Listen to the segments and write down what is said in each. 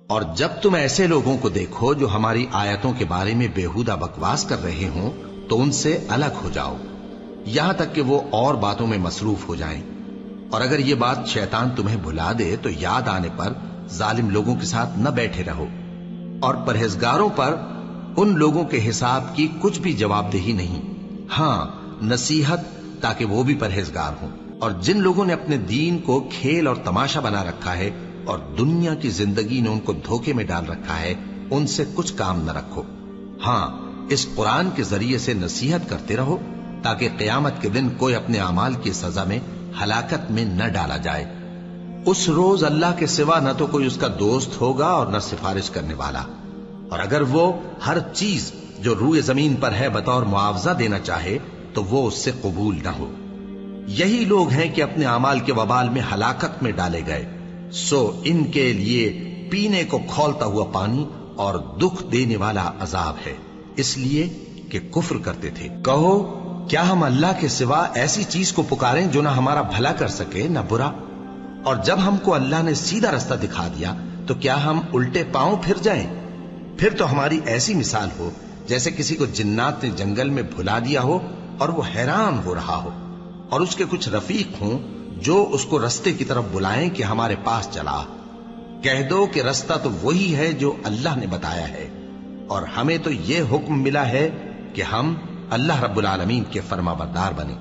اور جب تم ایسے لوگوں کو دیکھو جو ہماری آیتوں کے بارے میں بےہودہ بکواس کر رہے ہوں تو ان سے الگ ہو جاؤ، یہاں تک کہ وہ اور باتوں میں مصروف ہو جائیں۔ اور اگر یہ بات شیطان تمہیں بھلا دے تو یاد آنے پر ظالم لوگوں کے ساتھ نہ بیٹھے رہو، اور پرہیزگاروں پر ان لوگوں کے حساب کی کچھ بھی جواب دہی نہیں، ہاں نصیحت تاکہ وہ بھی پرہیزگار ہوں۔ اور جن لوگوں نے اپنے دین کو کھیل اور تماشا بنا رکھا ہے اور دنیا کی زندگی نے ان کو دھوکے میں ڈال رکھا ہے، ان سے کچھ کام نہ رکھو، ہاں اس قرآن کے ذریعے سے نصیحت کرتے رہو تاکہ قیامت کے دن کوئی اپنے اعمال کی سزا میں ہلاکت میں نہ ڈالا جائے۔ اس روز اللہ کے سوا نہ تو کوئی اس کا دوست ہوگا اور نہ سفارش کرنے والا، اور اگر وہ ہر چیز جو روئے زمین پر ہے بطور معاوضہ دینا چاہے تو وہ اس سے قبول نہ ہو۔ یہی لوگ ہیں کہ اپنے اعمال کے وبال میں ہلاکت میں ڈالے گئے، سو ان کے لیے پینے کو کھولتا ہوا پانی اور دکھ دینے والا عذاب ہے، اس لیے کہ کفر کرتے تھے۔ کہو کیا ہم اللہ کے سوا ایسی چیز کو پکاریں جو نہ ہمارا بھلا کر سکے نہ برا؟ اور جب ہم کو اللہ نے سیدھا رستہ دکھا دیا تو کیا ہم الٹے پاؤں پھر جائیں؟ پھر تو ہماری ایسی مثال ہو جیسے کسی کو جنات نے جنگل میں بھلا دیا ہو اور وہ حیران ہو رہا ہو، اور اس کے کچھ رفیق ہوں جو اس کو رستے کی طرف بلائیں کہ ہمارے پاس چلا۔ کہہ دو کہ رستہ تو وہی ہے جو اللہ نے بتایا ہے، اور ہمیں تو یہ حکم ملا ہے کہ ہم اللہ رب العالمین کے فرما بردار بنیں،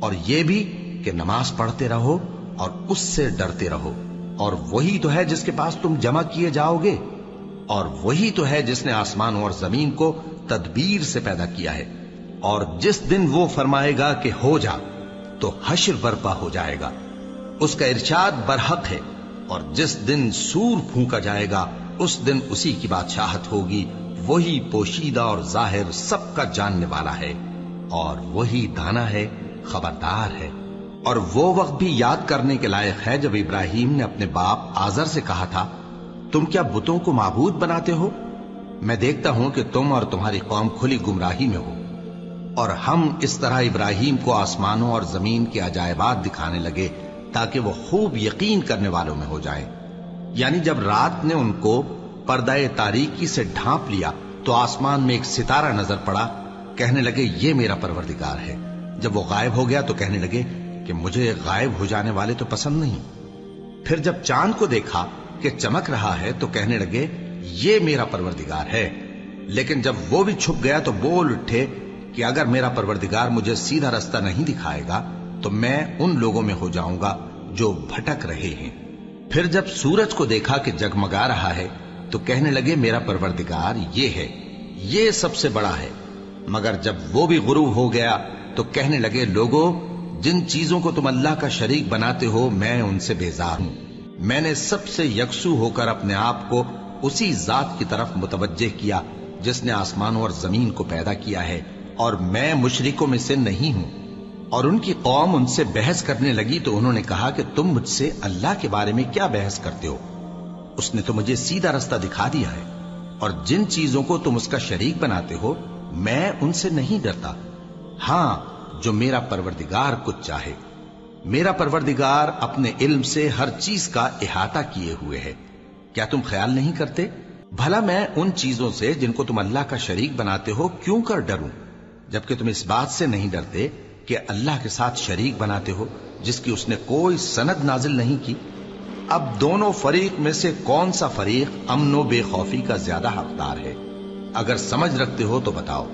اور یہ بھی کہ نماز پڑھتے رہو اور اس سے ڈرتے رہو، اور وہی تو ہے جس کے پاس تم جمع کیے جاؤ گے، اور وہی تو ہے جس نے آسمانوں اور زمین کو تدبیر سے پیدا کیا ہے، اور جس دن وہ فرمائے گا کہ ہو جا تو حشر برپا ہو جائے گا، اس کا ارشاد برحق ہے، اور جس دن سور پھونکا جائے گا اس دن اسی کی بادشاہت ہوگی، وہی پوشیدہ اور ظاہر سب کا جاننے والا ہے، اور وہی دانا ہے، خبردار ہے۔ اور وہ وقت بھی یاد کرنے کے لائق ہے جب ابراہیم نے اپنے باپ آزر سے کہا تھا، تم کیا بتوں کو معبود بناتے ہو؟ میں دیکھتا ہوں کہ تم اور تمہاری قوم کھلی گمراہی میں ہو۔ اور ہم اس طرح ابراہیم کو آسمانوں اور زمین کے عجائبات دکھانے لگے تاکہ وہ خوب یقین کرنے والوں میں ہو جائیں۔ یعنی جب رات نے ان کو پردہ تاریکی سے ڈھانپ لیا تو آسمان میں ایک ستارہ نظر پڑا، کہنے لگے یہ میرا پروردگار ہے۔ جب وہ غائب ہو گیا تو کہنے لگے کہ مجھے غائب ہو جانے والے تو پسند نہیں۔ پھر جب چاند کو دیکھا کہ چمک رہا ہے تو کہنے لگے یہ میرا پروردگار ہے۔ لیکن جب وہ بھی چھپ گیا تو بول اٹھے کہ اگر میرا پروردگار مجھے سیدھا رستہ نہیں دکھائے گا تو میں ان لوگوں میں ہو جاؤں گا جو بھٹک رہے ہیں۔ پھر جب سورج کو دیکھا کہ جگمگا رہا ہے تو کہنے لگے میرا پروردگار یہ ہے، یہ سب سے بڑا ہے۔ مگر جب وہ بھی غروب ہو گیا تو کہنے لگے لوگو، جن چیزوں کو تم اللہ کا شریک بناتے ہو میں ان سے بیزار ہوں۔ میں نے سب سے یکسو ہو کر اپنے آپ کو اسی ذات کی طرف متوجہ کیا جس نے آسمانوں اور زمین کو پیدا کیا ہے، اور میں مشرکوں میں سے نہیں ہوں۔ اور ان کی قوم ان سے بحث کرنے لگی تو انہوں نے کہا کہ تم مجھ سے اللہ کے بارے میں کیا بحث کرتے ہو؟ اس نے تو مجھے سیدھا رستہ دکھا دیا ہے، اور جن چیزوں کو تم اس کا شریک بناتے ہو میں ان سے نہیں ڈرتا، ہاں جو میرا پروردگار کچھ چاہے۔ میرا پروردگار اپنے علم سے ہر چیز کا احاطہ کیے ہوئے ہے۔ کیا تم خیال نہیں کرتے؟ بھلا میں ان چیزوں سے جن کو تم اللہ کا شریک بناتے ہو کیوں کر ڈروں، جبکہ تم اس بات سے نہیں ڈرتے کہ اللہ کے ساتھ شریک بناتے ہو جس کی اس نے کوئی سند نازل نہیں کی۔ اب دونوں فریق میں سے کون سا فریق امن و بے خوفی کا زیادہ حقدار ہے؟ اگر سمجھ رکھتے ہو تو بتاؤ۔